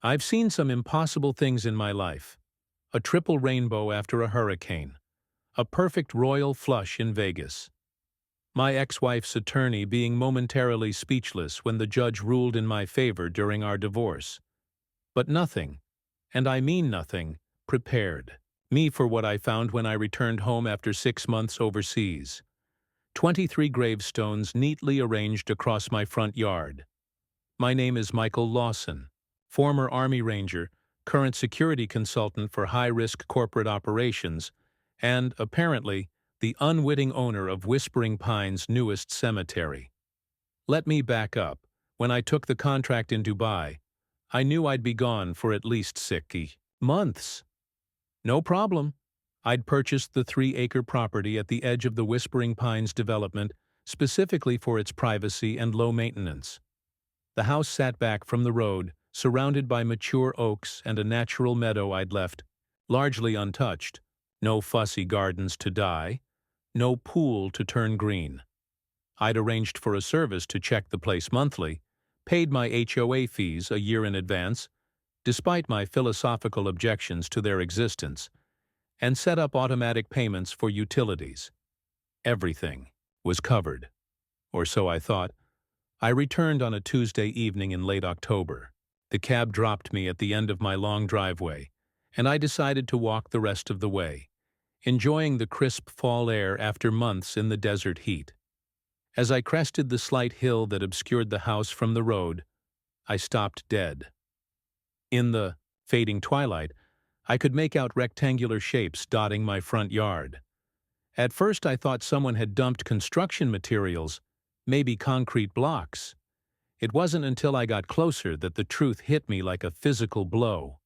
I've seen some impossible things in my life. A triple rainbow after a hurricane. A perfect royal flush in Vegas. My ex-wife's attorney being momentarily speechless when the judge ruled in my favor during our divorce. But nothing, and I mean nothing, prepared me for what I found when I returned home after 6 months overseas. 23 gravestones neatly arranged across my front yard. My name is Michael Lawson, former Army Ranger, current security consultant for high-risk corporate operations, and, apparently, the unwitting owner of Whispering Pines' newest cemetery. Let me back up. When I took the contract in Dubai, I knew I'd be gone for at least 6 months. No problem. I'd purchased the 3-acre property at the edge of the Whispering Pines development specifically for its privacy and low maintenance. The house sat back from the road, surrounded by mature oaks and a natural meadow I'd left, largely untouched. No fussy gardens to die, no pool to turn green. I'd arranged for a service to check the place monthly, paid my HOA fees a year in advance, despite my philosophical objections to their existence, and set up automatic payments for utilities. Everything was covered, or so I thought. I returned on a Tuesday evening in late October. The cab dropped me at the end of my long driveway, and I decided to walk the rest of the way, enjoying the crisp fall air after months in the desert heat. As I crested the slight hill that obscured the house from the road, I stopped dead. In the fading twilight, I could make out rectangular shapes dotting my front yard. At first I thought someone had dumped construction materials, maybe concrete blocks. It wasn't until I got closer that the truth hit me like a physical blow.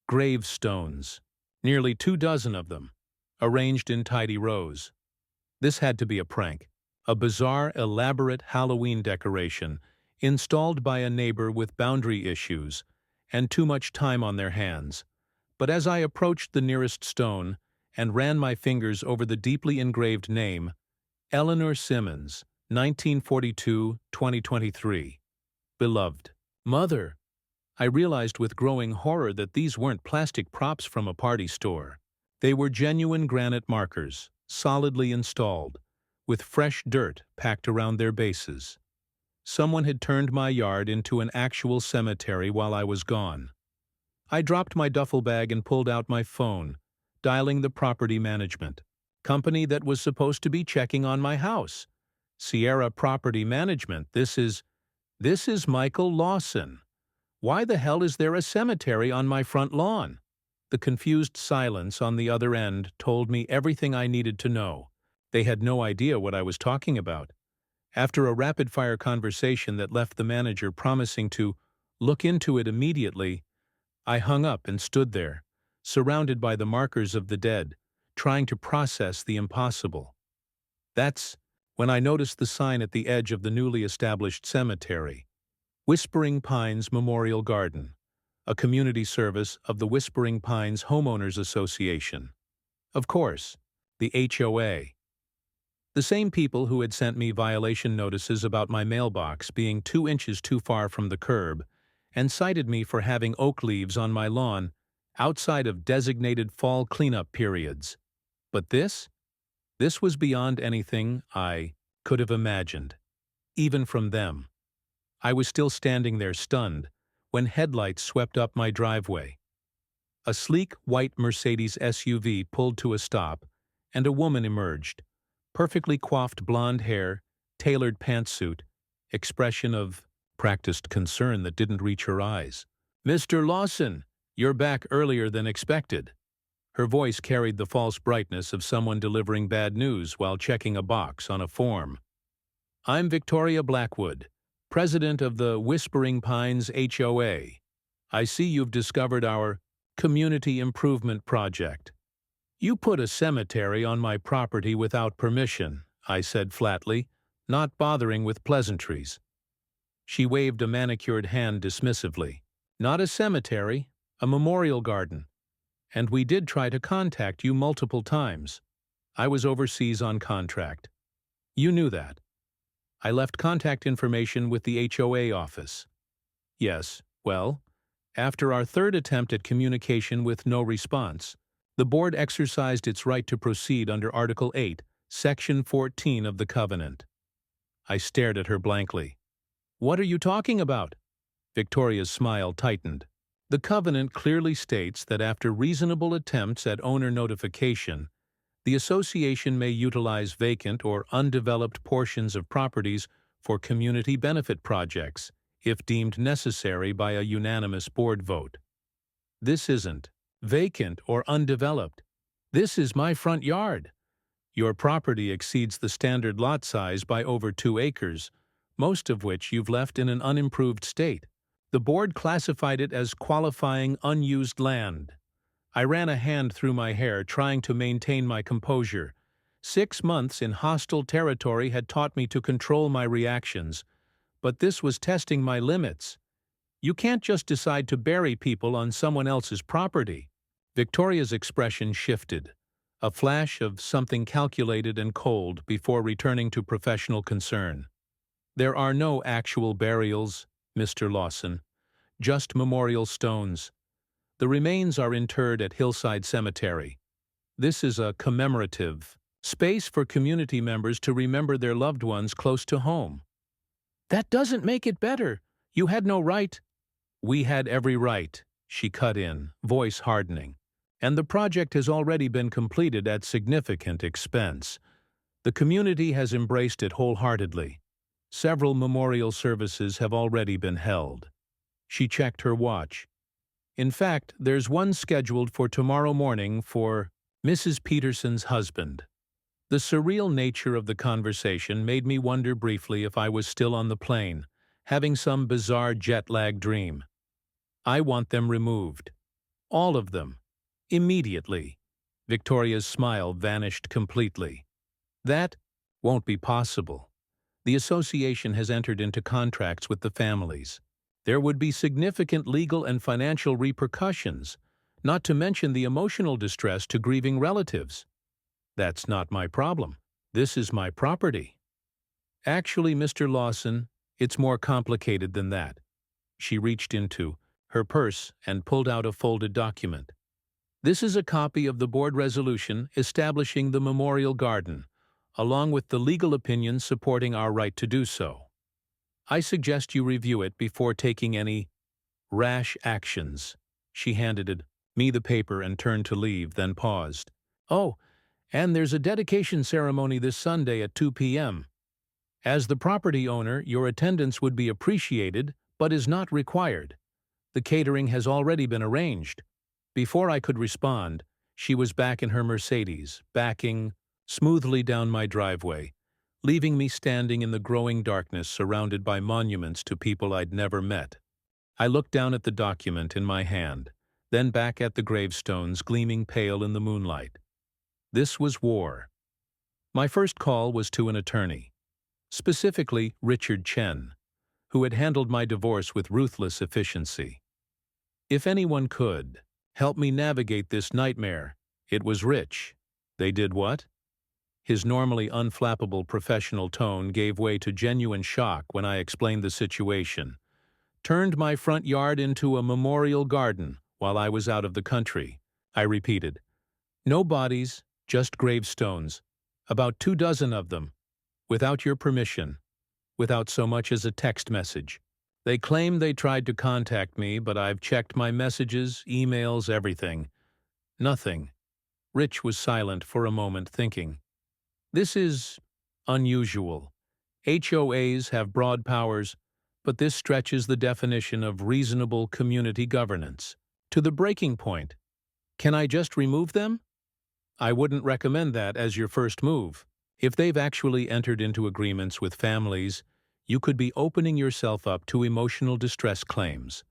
Gravestones, nearly 24 of them, arranged in tidy rows. This had to be a prank, a bizarre, elaborate Halloween decoration installed by a neighbor with boundary issues and too much time on their hands. But as I approached the nearest stone and ran my fingers over the deeply engraved name, Eleanor Simmons, 1942-2023, beloved mother, I realized with growing horror that these weren't plastic props from a party store. They were genuine granite markers, solidly installed, with fresh dirt packed around their bases. Someone had turned my yard into an actual cemetery while I was gone. I dropped my duffel bag and pulled out my phone, dialing the property management company that was supposed to be checking on my house. Sierra Property Management, this is Michael Lawson. Why the hell is there a cemetery on my front lawn? The confused silence on the other end told me everything I needed to know. They had no idea what I was talking about. After a rapid-fire conversation that left the manager promising to look into it immediately, I hung up and stood there, surrounded by the markers of the dead, trying to process the impossible. That's when I noticed the sign at the edge of the newly established cemetery, Whispering Pines Memorial Garden, a community service of the Whispering Pines Homeowners Association. Of course, the HOA. The same people who had sent me violation notices about my mailbox being 2 inches too far from the curb and cited me for having oak leaves on my lawn outside of designated fall cleanup periods. But this was beyond anything I could have imagined, even from them. I was still standing there stunned when headlights swept up my driveway. A sleek white Mercedes SUV pulled to a stop, and a woman emerged, perfectly coiffed blonde hair, tailored pantsuit, expression of practiced concern that didn't reach her eyes. "Mr. Lawson, you're back earlier than expected." Her voice carried the false brightness of someone delivering bad news while checking a box on a form. "I'm Victoria Blackwood, president of the Whispering Pines HOA. I see you've discovered our community improvement project." "You put a cemetery on my property without permission," I said flatly, not bothering with pleasantries. She waved a manicured hand dismissively. "Not a cemetery, a memorial garden. And we did try to contact you multiple times. I was overseas on contract. You knew that. I left contact information with the HOA office." "Yes, well, After our third attempt at communication with no response, the board exercised its right to proceed under Article 8, Section 14 of the Covenant. I stared at her blankly. "What are you talking about?" Victoria's smile tightened. "The Covenant clearly states that after reasonable attempts at owner notification, the association may utilize vacant or undeveloped portions of properties for community benefit projects, if deemed necessary by a unanimous board vote. This isn't vacant or undeveloped. This is my front yard. Your property exceeds the standard lot size by over 2 acres, most of which you've left in an unimproved state. The board classified it as qualifying unused land." I ran a hand through my hair, trying to maintain my composure. 6 months in hostile territory had taught me to control my reactions, but this was testing my limits. You can't just decide to bury people on someone else's property. Victoria's expression shifted, a flash of something calculated and cold before returning to professional concern. "There are no actual burials, Mr. Lawson, just memorial stones. The remains are interred at Hillside Cemetery. This is a commemorative space for community members to remember their loved ones close to home." "That doesn't make it better. You had no right." "We had every right," she cut in, voice hardening. "And the project has already been completed at significant expense. The community has embraced it wholeheartedly. Several memorial services have already been held." She checked her watch. "In fact, there's one scheduled for tomorrow morning for Mrs. Peterson's husband." The surreal nature of the conversation made me wonder briefly if I was still on the plane, having some bizarre jet-lag dream. "I want them removed. All of them. Immediately." Victoria's smile vanished completely. "That won't be possible. The association has entered into contracts with the families. There would be significant legal and financial repercussions, not to mention the emotional distress to grieving relatives." "That's not my problem. This is my property." "Actually, Mr. Lawson, it's more complicated than that." She reached into her purse and pulled out a folded document. "This is a copy of the board resolution establishing the memorial garden, along with the legal opinion supporting our right to do so. I suggest you review it before taking any rash actions." She handed me the paper and turned to leave, then paused. "Oh, and there's a dedication ceremony this Sunday at 2 p.m. As the property owner, your attendance would be appreciated, but is not required. The catering has already been arranged." Before I could respond, she was back in her Mercedes, backing smoothly down my driveway, leaving me standing in the growing darkness surrounded by monuments to people I'd never met. I looked down at the document in my hand, then back at the gravestones gleaming pale in the moonlight. This was war. My first call was to an attorney, specifically Richard Chen, who had handled my divorce with ruthless efficiency. If anyone could help me navigate this nightmare, it was Rich. "They did what?" His normally unflappable professional tone gave way to genuine shock when I explained the situation. "Turned my front yard into a memorial garden while I was out of the country," I repeated. "No bodies, just gravestones. About 24 of them. Without your permission. Without so much as a text message. They claim they tried to contact me, but I've checked my messages, emails, everything. Nothing." Rich was silent for a moment, thinking. "This is unusual. HOAs have broad powers, but this stretches the definition of reasonable community governance to the breaking point. Can I just remove them?" "I wouldn't recommend that as your first move. If they've actually entered into agreements with families, you could be opening yourself up to emotional distress claims.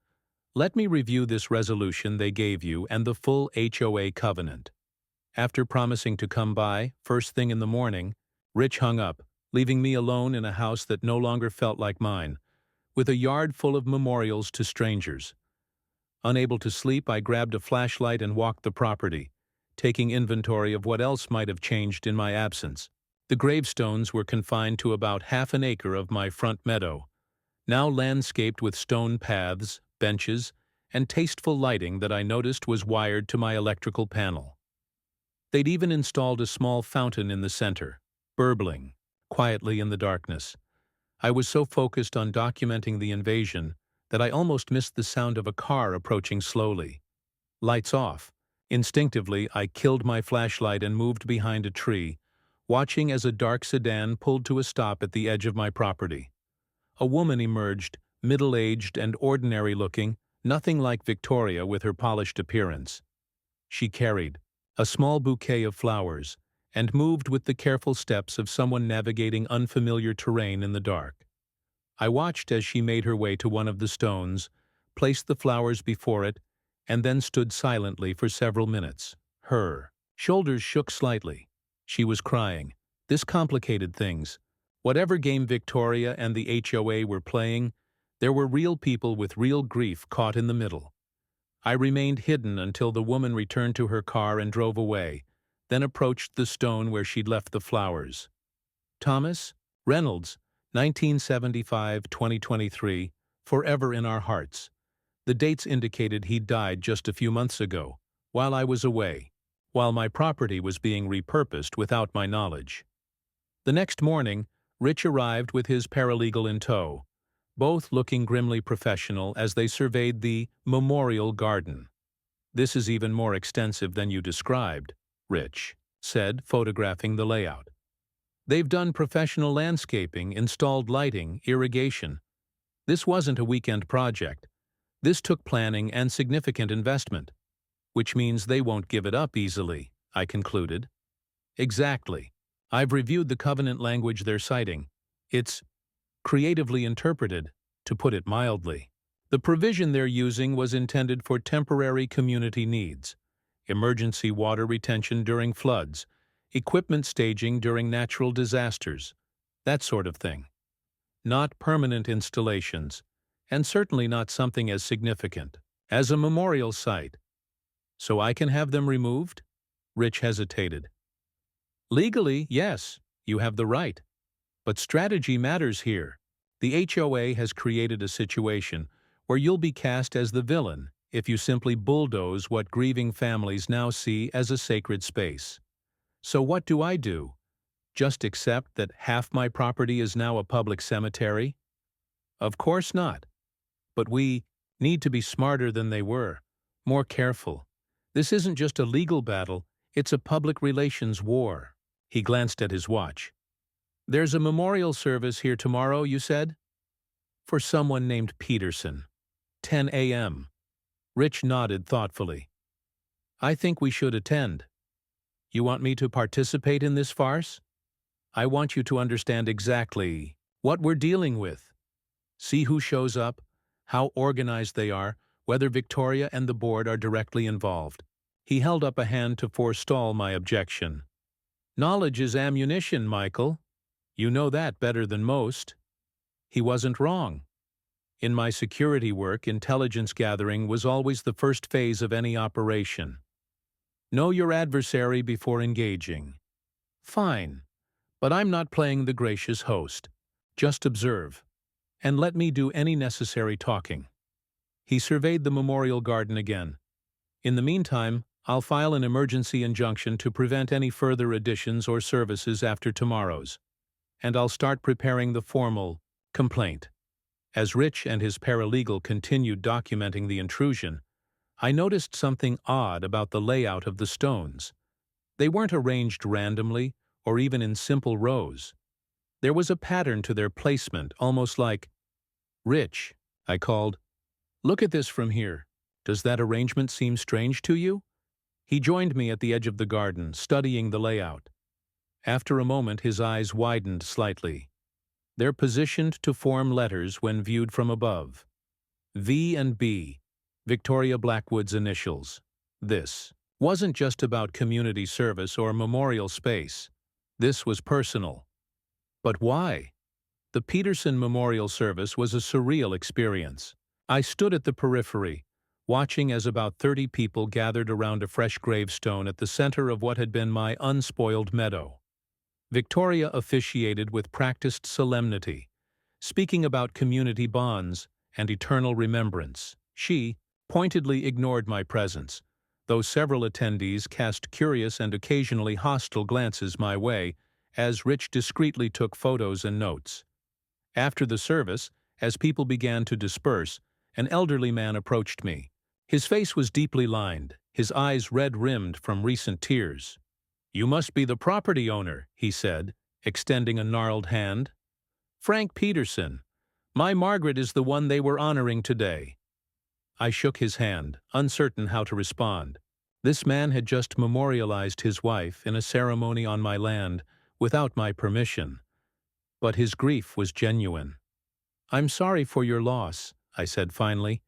Let me review this resolution they gave you and the full HOA covenant." After promising to come by first thing in the morning, Rich hung up, leaving me alone in a house that no longer felt like mine, with a yard full of memorials to strangers. Unable to sleep, I grabbed a flashlight and walked the property, taking inventory of what else might have changed in my absence. The gravestones were confined to about half an acre of my front meadow, now landscaped with stone paths, benches, and tasteful lighting that I noticed was wired to my electrical panel. They'd even installed a small fountain in the center, burbling quietly in the darkness. I was so focused on documenting the invasion that I almost missed the sound of a car approaching slowly. Lights off. Instinctively, I killed my flashlight and moved behind a tree, watching as a dark sedan pulled to a stop at the edge of my property. A woman emerged, middle-aged and ordinary-looking, nothing like Victoria with her polished appearance. She carried a small bouquet of flowers and moved with the careful steps of someone navigating unfamiliar terrain in the dark. I watched as she made her way to one of the stones, placed the flowers before it, and then stood silently for several minutes. Her shoulders shook slightly. She was crying. This complicated things. Whatever game Victoria and the HOA were playing, there were real people with real grief caught in the middle. I remained hidden until the woman returned to her car and drove away, then approached the stone where she'd left the flowers. Thomas Reynolds, 1975-2023, forever in our hearts. The dates indicated he'd died just a few months ago, while I was away, while my property was being repurposed without my knowledge. The next morning, Rich arrived with his paralegal in tow, both looking grimly professional as they surveyed the memorial garden. "This is even more extensive than you described," Rich said, photographing the layout. "They've done professional landscaping, installed lighting, irrigation. This wasn't a weekend project. This took planning and significant investment, which means they won't give it up easily," I concluded. "Exactly. I've reviewed the covenant language they're citing. It's creatively interpreted, to put it mildly. The provision they're using was intended for temporary community needs: emergency water retention during floods, equipment staging during natural disasters, that sort of thing. Not permanent installations, and certainly not something as significant as a memorial site. So I can have them removed?" Rich hesitated. "Legally, yes, you have the right. But strategy matters here. The HOA has created a situation where you'll be cast as the villain if you simply bulldoze what grieving families now see as a sacred space. So what do I do? Just accept that half my property is now a public cemetery? Of course not. But we need to be smarter than they were, more careful. This isn't just a legal battle, it's a public relations war." He glanced at his watch. "There's a memorial service here tomorrow, you said?" "For someone named Peterson. 10 a.m. Rich nodded thoughtfully. "I think we should attend. You want me to participate in this farce? I want you to understand exactly what we're dealing with. See who shows up, how organized they are, whether Victoria and the board are directly involved." He held up a hand to forestall my objection. "Knowledge is ammunition, Michael. You know that better than most." He wasn't wrong. In my security work, intelligence gathering was always the first phase of any operation. Know your adversary before engaging. Fine, but I'm not playing the gracious host. Just observe, and let me do any necessary talking. He surveyed the memorial garden again. "In the meantime, I'll file an emergency injunction to prevent any further additions or services after tomorrow's, and I'll start preparing the formal complaint." As Rich and his paralegal continued documenting the intrusion, I noticed something odd about the layout of the stones. They weren't arranged randomly or even in simple rows. There was a pattern to their placement, almost like, "Rich," I called, "look at this from here. Does that arrangement seem strange to you?" He joined me at the edge of the garden, studying the layout. After a moment, his eyes widened slightly. They're positioned to form letters when viewed from above. V and B, Victoria Blackwood's initials. This wasn't just about community service or memorial space. This was personal. But why? The Peterson Memorial Service was a surreal experience. I stood at the periphery, watching as about 30 people gathered around a fresh gravestone at the center of what had been my unspoiled meadow. Victoria officiated with practiced solemnity, speaking about community bonds and eternal remembrance. She pointedly ignored my presence, though several attendees cast curious and occasionally hostile glances my way as Rich discreetly took photos and notes. After the service, as people began to disperse, an elderly man approached me. His face was deeply lined, his eyes red-rimmed from recent tears. "You must be the property owner," he said, extending a gnarled hand. "Frank Peterson. My Margaret is the one they were honoring today." I shook his hand, uncertain how to respond. This man had just memorialized his wife in a ceremony on my land without my permission, but his grief was genuine. "I'm sorry for your loss," I said finally.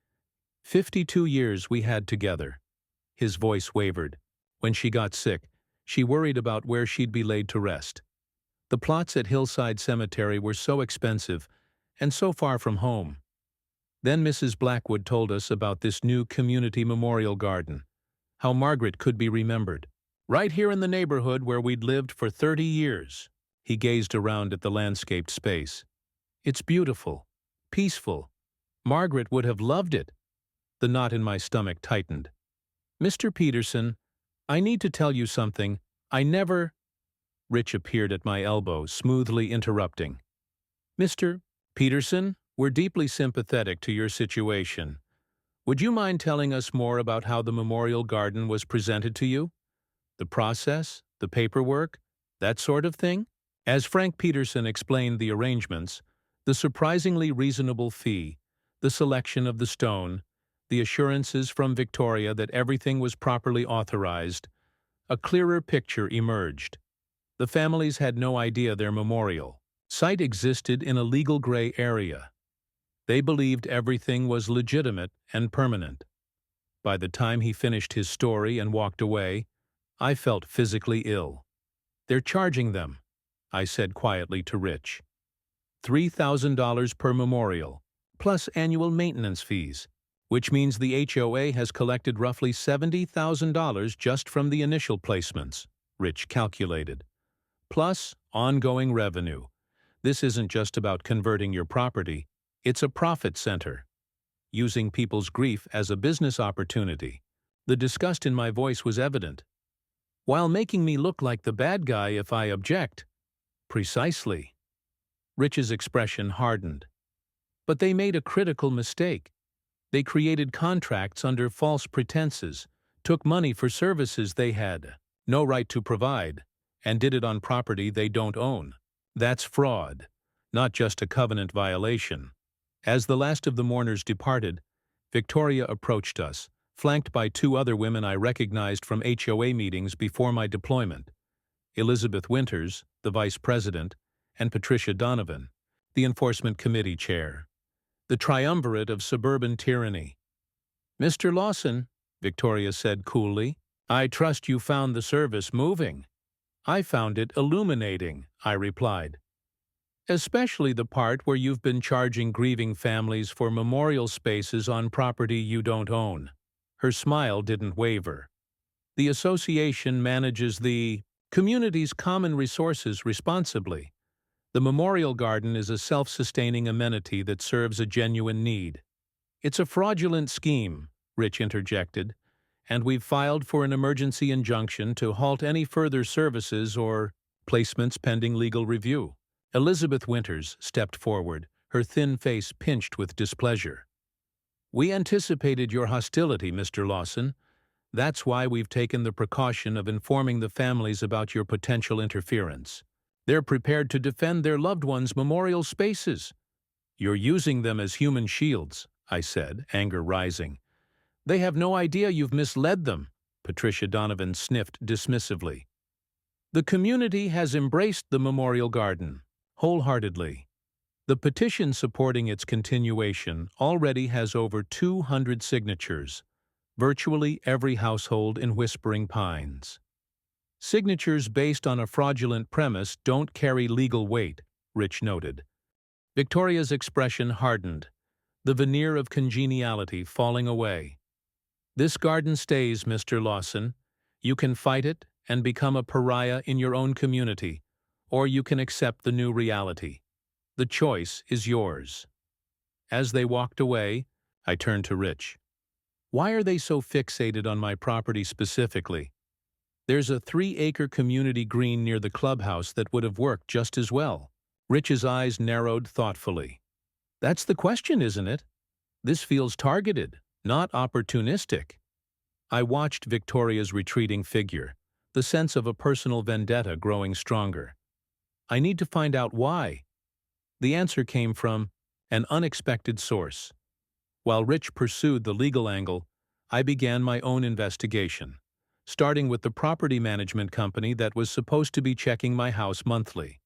52 years we had together." His voice wavered. "When she got sick, she worried about where she'd be laid to rest. The plots at Hillside Cemetery were so expensive and so far from home. Then Mrs. Blackwood told us about this new community memorial garden, how Margaret could be remembered. Right here in the neighborhood where we'd lived for 30 years. He gazed around at the landscaped space. "It's beautiful, peaceful. Margaret would have loved it." The knot in my stomach tightened. "Mr. Peterson, I need to tell you something. I never—" Rich appeared at my elbow, smoothly interrupting. "Mr. Peterson, we're deeply sympathetic to your situation. Would you mind telling us more about how the memorial garden was presented to you? The process, the paperwork, that sort of thing?" As Frank Peterson explained the arrangements, the surprisingly reasonable fee, the selection of the stone, the assurances from Victoria that everything was properly authorized, a clearer picture emerged. The families had no idea their memorial site existed in a legal gray area. They believed everything was legitimate and permanent. By the time he finished his story and walked away, I felt physically ill. "They're charging them," I said quietly to Rich. $3,000 per memorial, plus annual maintenance fees, which means the HOA has collected roughly $70,000 just from the initial placements, Rich calculated. Plus ongoing revenue. This isn't just about converting your property, it's a profit center. Using people's grief as a business opportunity. The disgust in my voice was evident. "While making me look like the bad guy if I object." "Precisely." Rich's expression hardened. "But they made a critical mistake. They created contracts under false pretenses, took money for services they had no right to provide, and did it on property they don't own. That's fraud, not just a covenant violation." As the last of the mourners departed, Victoria approached us, flanked by two other women I recognized from HOA meetings before my deployment: Elizabeth Winters, the vice president, and Patricia Donovan, the enforcement committee chair. The triumvirate of suburban tyranny. "Mr. Lawson," Victoria said coolly, "I trust you found the service moving." "I found it illuminating," I replied. "Especially the part where you've been charging grieving families for memorial spaces on property you don't own." Her smile didn't waver. "The association manages the community's common resources responsibly. The memorial garden is a self-sustaining amenity that serves a genuine need." "It's a fraudulent scheme," Rich interjected, "and we've filed for an emergency injunction to halt any further services or placements pending legal review." Elizabeth Winters stepped forward, her thin face pinched with displeasure. "We anticipated your hostility, Mr. Lawson. That's why we've taken the precaution of informing the families about your potential interference. They're prepared to defend their loved ones' memorial spaces." "You're using them as human shields," I said, anger rising. "They have no idea you've misled them," Patricia Donovan sniffed dismissively. "The community has embraced the memorial garden wholeheartedly. The petition supporting its continuation already has over 200 signatures, virtually every household in Whispering Pines. Signatures based on a fraudulent premise don't carry legal weight," Rich noted. Victoria's expression hardened, the veneer of congeniality falling away. "This garden stays, Mr. Lawson. You can fight it and become a pariah in your own community, or you can accept the new reality. The choice is yours." As they walked away, I turned to Rich. Why are they so fixated on my property specifically? There's a 3-acre community green near the clubhouse that would have worked just as well. Rich's eyes narrowed thoughtfully. That's the question, isn't it? This feels targeted, not opportunistic. I watched Victoria's retreating figure, the sense of a personal vendetta growing stronger. I need to find out why. The answer came from an unexpected source. While Rich pursued the legal angle, I began my own investigation, starting with the property management company that was supposed to be checking my house monthly.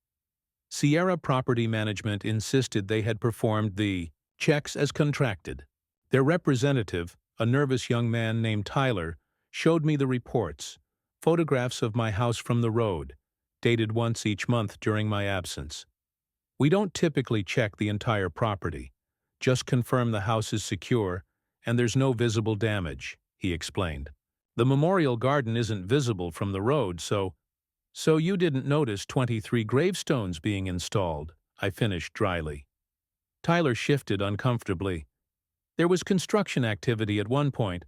Sierra Property Management insisted they had performed the checks as contracted. Their representative, a nervous young man named Tyler, showed me the reports, photographs of my house from the road, dated once each month during my absence. We don't typically check the entire property, just confirm the house is secure and there's no visible damage, he explained. The memorial garden isn't visible from the road, so you didn't notice 23 gravestones being installed, I finished dryly. Tyler shifted uncomfortably. There was construction activity at one point.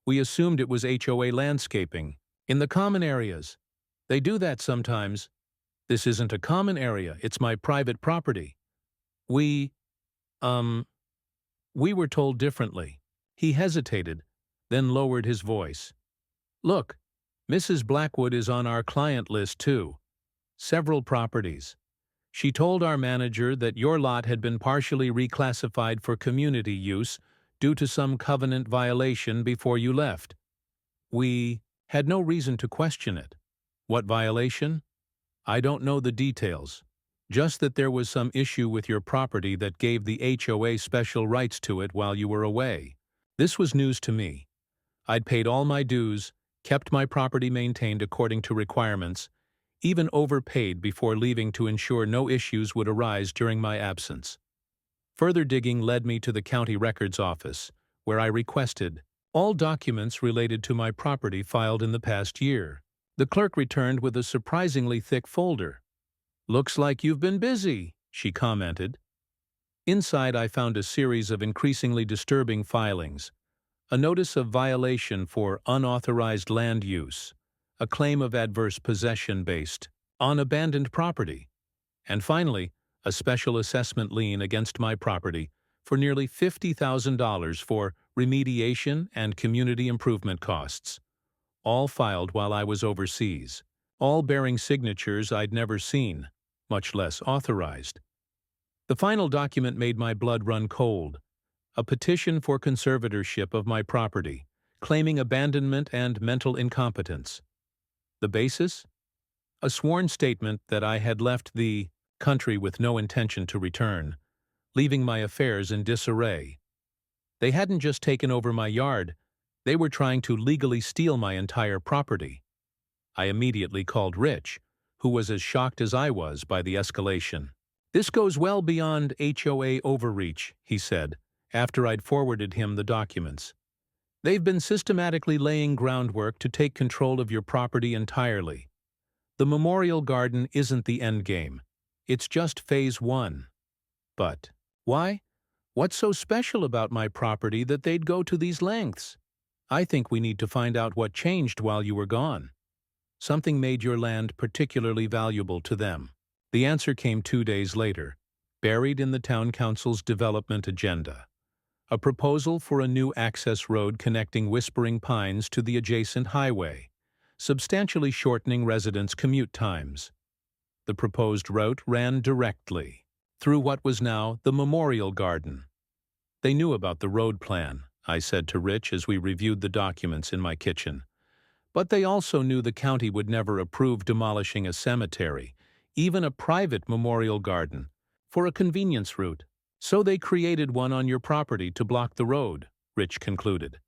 We assumed it was HOA landscaping. In the common areas. They do that sometimes. This isn't a common area, it's my private property. We were told differently. He hesitated, then lowered his voice. Look, Mrs. Blackwood is on our client list too. Several properties. She told our manager that your lot had been partially reclassified for community use due to some covenant violation before you left. We had no reason to question it. What violation? I don't know the details. Just that there was some issue with your property that gave the HOA special rights to it while you were away. This was news to me. I'd paid all my dues, kept my property maintained according to requirements, even overpaid before leaving to ensure no issues would arise during my absence. Further digging led me to the county records office, where I requested all documents related to my property filed in the past year. The clerk returned with a surprisingly thick folder. "Looks like you've been busy," she commented. Inside I found a series of increasingly disturbing filings. A notice of violation for unauthorized land use, a claim of adverse possession based on abandoned property, and finally, a special assessment lien against my property for nearly $50,000 for remediation and community improvement costs, all filed while I was overseas, all bearing signatures I'd never seen, much less authorized. The final document made my blood run cold. A petition for conservatorship of my property, claiming abandonment and mental incompetence. The basis? A sworn statement that I had left the country with no intention to return, leaving my affairs in disarray. They hadn't just taken over my yard, they were trying to legally steal my entire property. I immediately called Rich, who was as shocked as I was by the escalation. "This goes well beyond HOA overreach," he said, after I'd forwarded him the documents. "They've been systematically laying groundwork to take control of your property entirely. The memorial garden isn't the endgame. It's just phase 1. But why? What's so special about my property that they'd go to these lengths? I think we need to find out what changed while you were gone. Something made your land particularly valuable to them." The answer came 2 days later, buried in the town council's development agenda. A proposal for a new access road connecting Whispering Pines to the adjacent highway, substantially shortening residents' commute times. The proposed route ran directly through what was now the Memorial Garden. They knew about the road plan, I said to Rich as we reviewed the documents in my kitchen. But they also knew the county would never approve demolishing a cemetery, even a private memorial garden, for a convenience route. "So they created one on your property to block the road," Rich concluded.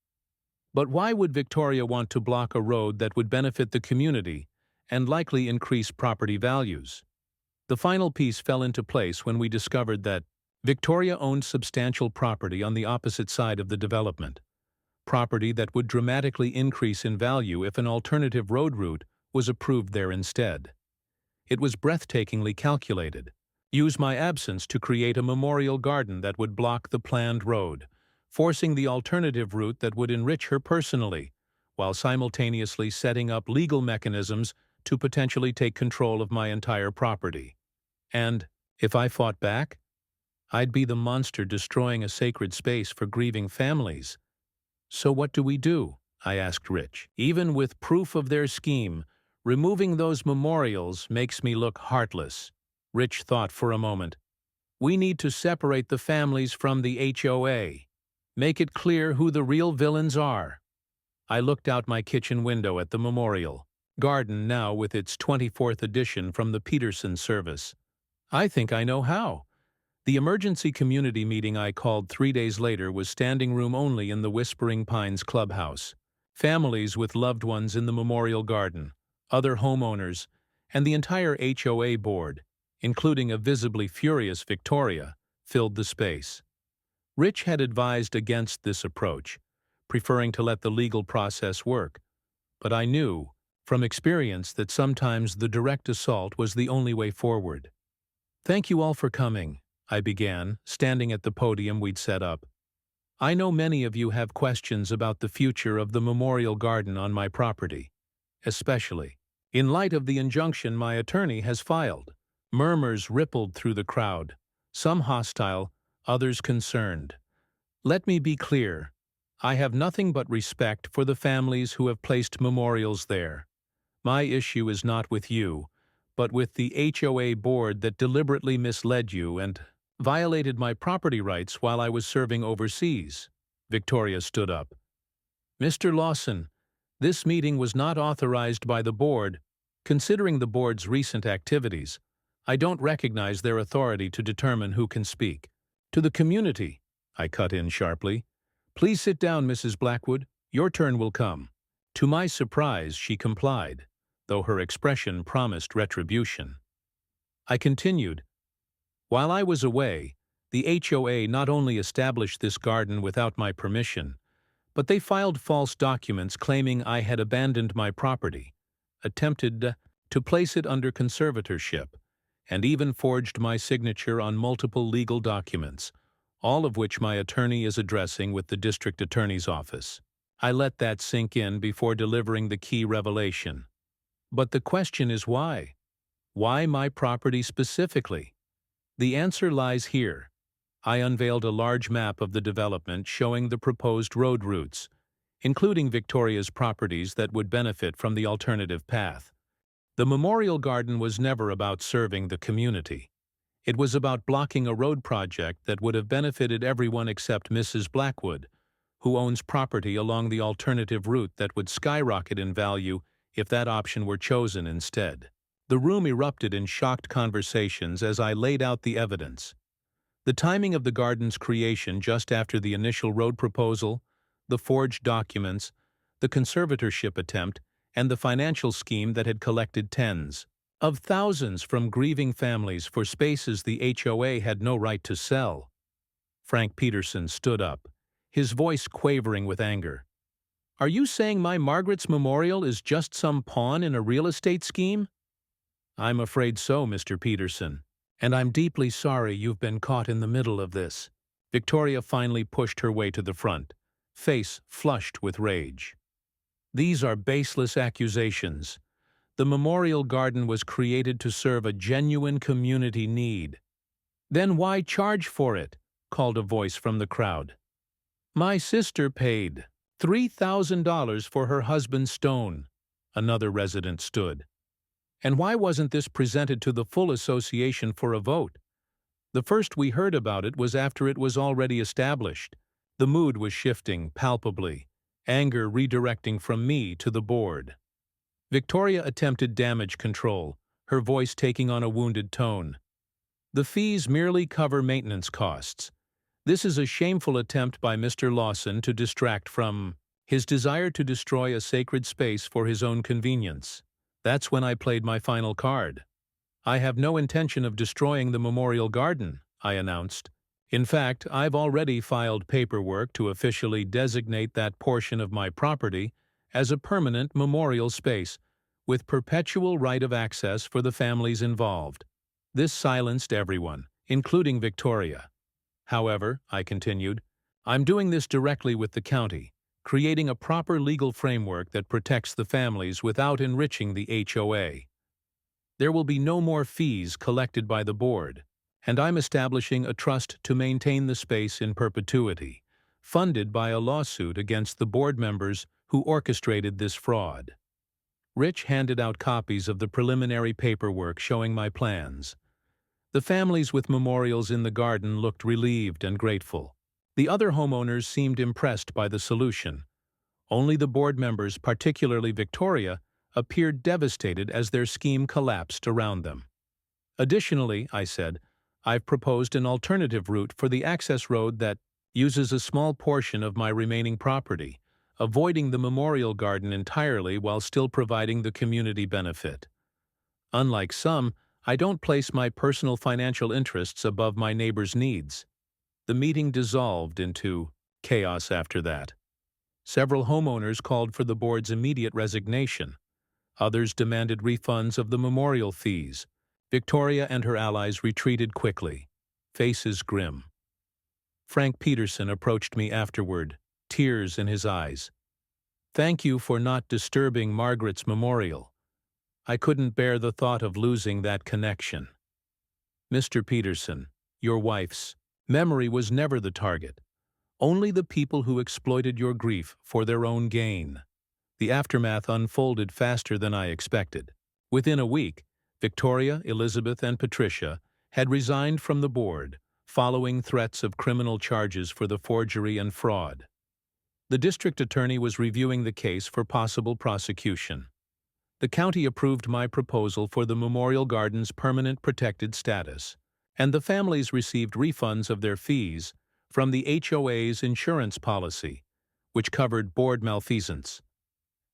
"But why would Victoria want to block a road that would benefit the community and likely increase property values?" The final piece fell into place when we discovered that Victoria owned substantial property on the opposite side of the development, property that would dramatically increase in value if an alternative road route was approved there instead. It was breathtakingly calculated. Use my absence to create a memorial garden that would block the planned road, forcing the alternative route that would enrich her personally, while simultaneously setting up legal mechanisms to potentially take control of my entire property. And, if I fought back, I'd be the monster destroying a sacred space for grieving families. So what do we do? I asked Rich. Even with proof of their scheme, removing those memorials makes me look heartless. Rich thought for a moment. We need to separate the families from the HOA. Make it clear who the real villains are. I looked out my kitchen window at the memorial garden now with its 24th edition from the Peterson service. I think I know how. The emergency community meeting I called 3 days later was standing room only in the Whispering Pines clubhouse. Families with loved ones in the memorial garden, other homeowners, and the entire HOA board, including a visibly furious Victoria, filled the space. Rich had advised against this approach, preferring to let the legal process work, but I knew, from experience, that sometimes the direct assault was the only way forward. "Thank you all for coming," I began, standing at the podium we'd set up. "I know many of you have questions about the future of the memorial garden on my property, especially in light of the injunction my attorney has filed." Murmurs rippled through the crowd, some hostile, others concerned. Let me be clear. I have nothing but respect for the families who have placed memorials there. My issue is not with you, but with the HOA board that deliberately misled you and violated my property rights while I was serving overseas. Victoria stood up. "Mr. Lawson, this meeting was not authorized by the board. Considering the board's recent activities, I don't recognize their authority to determine who can speak." "To the community," I cut in sharply. "Please sit down, Mrs. Blackwood. Your turn will come." To my surprise, she complied, though her expression promised retribution. I continued. "While I was away, the HOA not only established this garden without my permission, but they filed false documents claiming I had abandoned my property, attempted to place it under conservatorship, and even forged my signature on multiple legal documents, all of which my attorney is addressing with the district attorney's office." I let that sink in before delivering the key revelation. But the question is why? Why my property specifically? The answer lies here. I unveiled a large map of the development showing the proposed road routes, including Victoria's properties that would benefit from the alternative path. The memorial garden was never about serving the community. It was about blocking a road project that would have benefited everyone except Mrs. Blackwood, who owns property along the alternative route that would skyrocket in value if that option were chosen instead. The room erupted in shocked conversations as I laid out the evidence. The timing of the garden's creation just after the initial road proposal, the forged documents, the conservatorship attempt, and the financial scheme that had collected tens of thousands from grieving families for spaces the HOA had no right to sell. Frank Peterson stood up, his voice quavering with anger. "Are you saying my Margaret's memorial is just some pawn in a real estate scheme?" "I'm afraid so, Mr. Peterson, and I'm deeply sorry you've been caught in the middle of this." Victoria finally pushed her way to the front, face flushed with rage. "These are baseless accusations. The memorial garden was created to serve a genuine community need." "Then why charge for it?" called a voice from the crowd. "My sister paid $3,000 for her husband's stone," another resident stood. "And why wasn't this presented to the full association for a vote? The first we heard about it was after it was already established." The mood was shifting palpably, anger redirecting from me to the board. Victoria attempted damage control, her voice taking on a wounded tone. "The fees merely cover maintenance costs. This is a shameful attempt by Mr. Lawson to distract from his desire to destroy a sacred space for his own convenience." That's when I played my final card. "I have no intention of destroying the memorial garden," I announced. "In fact, I've already filed paperwork to officially designate that portion of my property as a permanent memorial space, with perpetual right of access for the families involved." This silenced everyone, including Victoria. "However," I continued, I'm doing this directly with the county, creating a proper legal framework that protects the families without enriching the HOA. There will be no more fees collected by the board, and I'm establishing a trust to maintain the space in perpetuity, funded by a lawsuit against the board members who orchestrated this fraud. Rich handed out copies of the preliminary paperwork showing my plans. The families with memorials in the garden looked relieved and grateful. The other homeowners seemed impressed by the solution. Only the board members, particularly Victoria, appeared devastated as their scheme collapsed around them. Additionally, I said, I've proposed an alternative route for the access road that uses a small portion of my remaining property, avoiding the memorial garden entirely while still providing the community benefit. Unlike some, I don't place my personal financial interests above my neighbor's needs. The meeting dissolved into chaos after that. Several homeowners called for the board's immediate resignation. Others demanded refunds of the memorial fees. Victoria and her allies retreated quickly, faces grim. Frank Peterson approached me afterward, tears in his eyes. "Thank you for not disturbing Margaret's memorial. I couldn't bear the thought of losing that connection." Mr. Peterson, your wife's memory was never the target. Only the people who exploited your grief for their own gain. The aftermath unfolded faster than I expected. Within a week, Victoria, Elizabeth, and Patricia had resigned from the board, following threats of criminal charges for the forgery and fraud. The district attorney was reviewing the case for possible prosecution. The county approved my proposal for the memorial garden's permanent protected status, and the families received refunds of their fees from the HOA's insurance policy, which covered board malfeasance.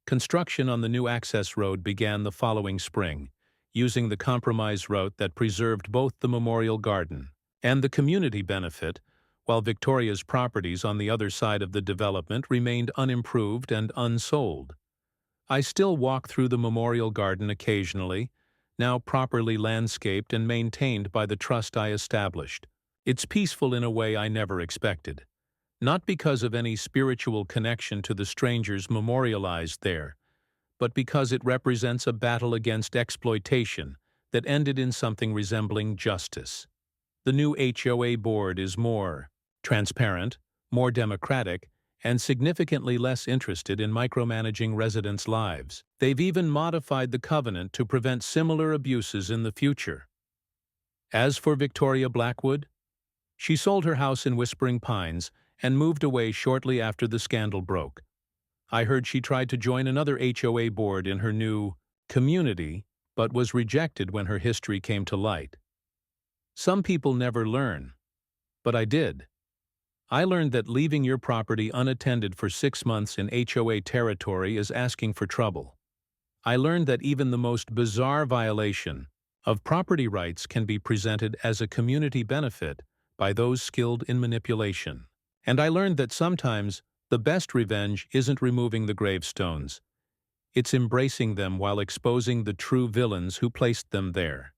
Construction on the new access road began the following spring, using the compromise route that preserved both the memorial garden and the community benefit, while Victoria's properties on the other side of the development remained unimproved and unsold. I still walk through the memorial garden occasionally, now properly landscaped and maintained by the trust I established. It's peaceful in a way I never expected, not because of any spiritual connection to the strangers memorialized there, but because it represents a battle against exploitation that ended in something resembling justice. The new HOA board is more transparent, more democratic, and significantly less interested in micromanaging residents' lives. They've even modified the covenant to prevent similar abuses in the future. As for Victoria Blackwood, she sold her house in Whispering Pines and moved away shortly after the scandal broke. I heard she tried to join another HOA board in her new community, but was rejected when her history came to light. Some people never learn, but I did. I learned that leaving your property unattended for 6 months in HOA territory is asking for trouble. I learned that even the most bizarre violation of property rights can be presented as a community benefit by those skilled in manipulation. And I learned that sometimes the best revenge isn't removing the gravestones. It's embracing them while exposing the true villains who placed them there.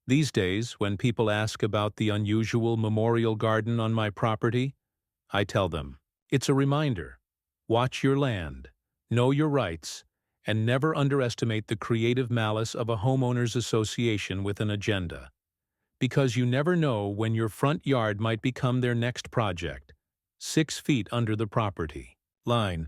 These days, when people ask about the unusual memorial garden on my property, I tell them, it's a reminder. Watch your land, know your rights, and never underestimate the creative malice of a homeowners association with an agenda. Because you never know when your front yard might become their next project, 6 feet under the property line.